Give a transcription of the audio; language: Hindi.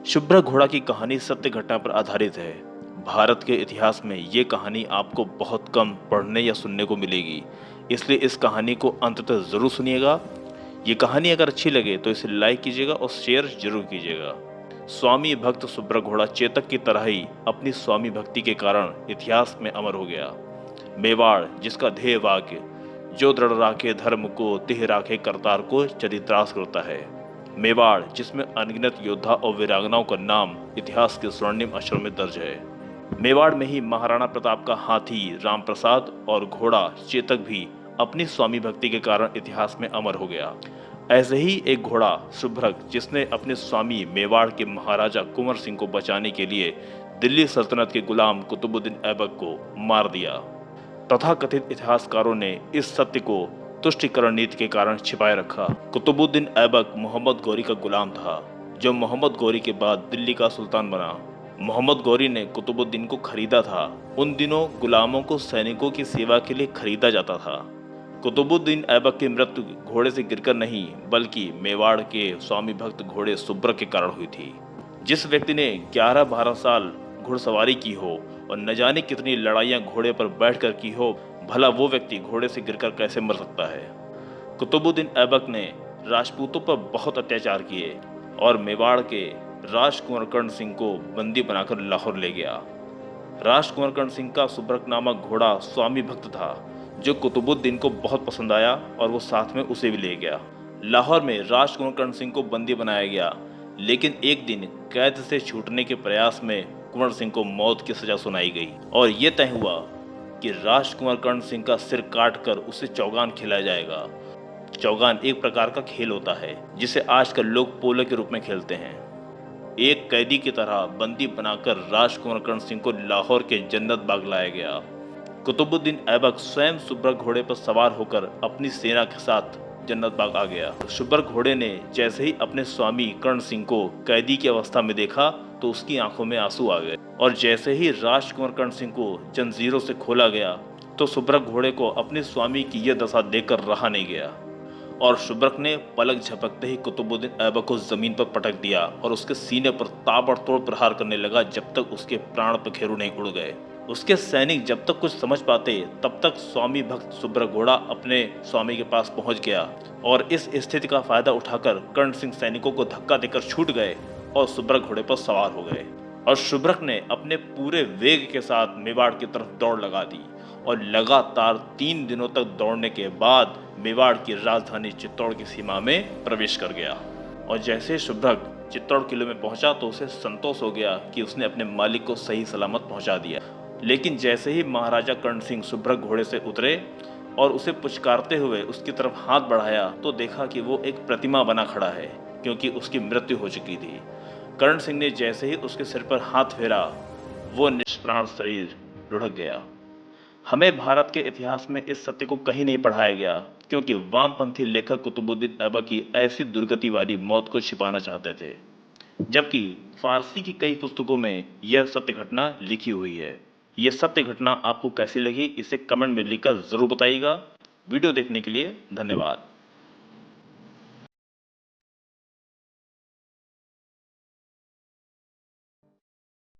शुभ्र घोड़ा की कहानी सत्य घटना पर आधारित है। भारत के इतिहास में ये कहानी आपको बहुत कम पढ़ने या सुनने को मिलेगी, इसलिए इस कहानी को अंत तक जरूर सुनिएगा। ये कहानी अगर अच्छी लगे तो इसे लाइक कीजिएगा और शेयर जरूर कीजिएगा। स्वामी भक्त शुभ्र घोड़ा चेतक की तरह ही अपनी स्वामी भक्ति के कारण इतिहास में अमर हो गया। मेवाड़, जिसका ध्येय वाक्य जो दृढ़ राखे धर्म को तिह राखे करतार को चरित्रार्थ करता है। मेवाड़, जिसमें अनगिनत योद्धा और वीरांगनाओं का नाम इतिहास के स्वर्णिम अक्षरों में दर्ज है। मेवाड़ में ही महाराणा प्रताप का हाथी रामप्रसाद और घोड़ा चेतक भी अपनी स्वामी भक्ति के कारण इतिहास में अमर हो गया। ऐसे ही एक घोड़ा शुभ्रक, जिसने अपने स्वामी मेवाड़ के महाराजा कुंवर सिंह को बचाने के लिए दिल्ली सल्तनत के गुलाम कुतुबुद्दीन ऐबक को मार दिया। तथाकथित इतिहासकारों ने इस सत्य को तुष्टिकरण नीति के कारण छिपाए रखा। कुतुबुद्दीन ऐबक मोहम्मद गौरी का गुलाम था, जो मोहम्मद गौरी के बाद दिल्ली का सुल्तान बना। मोहम्मद गौरी ने कुतुबुद्दीन को खरीदा था। उन दिनों गुलामों को सैनिकों की सेवा के लिए खरीदा जाता था। कुतुबुद्दीन ऐबक की मृत्यु घोड़े से गिरकर नहीं, बल्कि मेवाड़ के स्वामी भक्त घोड़े शुभ्र के कारण हुई थी। जिस व्यक्ति ने 11-12 साल घुड़सवारी की हो और न जाने कितनी लड़ाइयां घोड़े पर बैठकर की हो, भला वो व्यक्ति घोड़े से गिरकर कैसे मर सकता है। कुतुबुद्दीन ऐबक ने राजपूतों पर बहुत अत्याचार किए और मेवाड़ के राजकुंवर कर्ण सिंह को बंदी बनाकर लाहौर ले गया। राजकुंवर कर्ण सिंह का सुब्रक नामक घोड़ा स्वामी भक्त था, जो कुतुबुद्दीन को बहुत पसंद आया और वो साथ में उसे भी ले गया। लाहौर में राजकुंवर कर्ण सिंह को बंदी बनाया गया, लेकिन एक दिन कैद से छूटने के प्रयास में कुंवर सिंह को मौत की सजा सुनाई गई और ये तय हुआ कि राजकुंवर कर्ण सिंह का सिर काटकर उसे चौगान खिलाया जाएगा। चौगान एक प्रकार का खेल होता है, जिसे आजकल लोग पोलो के रूप में खेलते हैं। एक कैदी की तरह बंदी बनाकर राजकुंवर कर्ण सिंह को लाहौर के जन्नत बाग लाया गया। कुतुबुद्दीन ऐबक स्वयं शुभ्र घोड़े पर सवार होकर अपनी सेना के साथ जन्नत बाग आ गया। शुभ्र घोड़े ने जैसे ही अपने स्वामी कर्ण सिंह को कैदी की अवस्था में देखा तो उसकी आंखों में आंसू आ गए, और जैसे ही राजकुंवर कर्ण सिंह को जंजीरों से खोला गया तो शुभ्रक घोड़े को अपने स्वामी की यह दशा देखकर रहा नहीं गया और शुभ्रक ने पलक झपकते ही कुतुबुद्दीन ऐबक को जमीन पर पटक दिया और उसके सीने पर ताबड़तोड़ प्रहार करने लगा, जब तक उसके प्राण पखेरु नहीं उड़ गए। उसके सैनिक जब तक कुछ समझ पाते तब तक स्वामी भक्त शुभ्र घोड़ा अपने स्वामी के पास पहुंच गया और इस स्थिति का फायदा उठाकर कर्ण सिंह सैनिकों को धक्का देकर छूट गए और शुभ्रक घोड़े पर सवार हो गए और शुभ्रक ने अपने पूरे वेग के साथ मेवाड़ की तरफ दौड़ लगा दी और लगातार 3 दिनों तक दौड़ने के बाद मेवाड़ की राजधानी चित्तौड़ की सीमा में प्रवेश कर गया। और जैसे शुभ्रक चित्तौड़ किले में पहुंचा तो उसे संतोष हो गया कि उसने अपने मालिक को सही सलामत पहुंचा दिया। लेकिन जैसे ही महाराजा कर्ण सिंह शुभ्रक घोड़े से उतरे और उसे पुचकारते हुए उसकी तरफ हाथ बढ़ाया तो देखा कि वो एक प्रतिमा बना खड़ा है, क्योंकि उसकी मृत्यु हो चुकी थी। कर्ण सिंह ने जैसे ही उसके सिर पर हाथ फेरा, वो निष्प्राण शरीर लुढ़क गया। हमें भारत के इतिहास में इस सत्य को कहीं नहीं पढ़ाया गया, क्योंकि वामपंथी लेखक कुतुबुद्दीन ऐबक की ऐसी दुर्गति वाली मौत को छिपाना चाहते थे, जबकि फारसी की कई पुस्तकों में यह सत्य घटना लिखी हुई है। यह सत्य घटना आपको कैसी लगी, इसे कमेंट में लिखकर जरूर बताइएगा। वीडियो देखने के लिए धन्यवाद।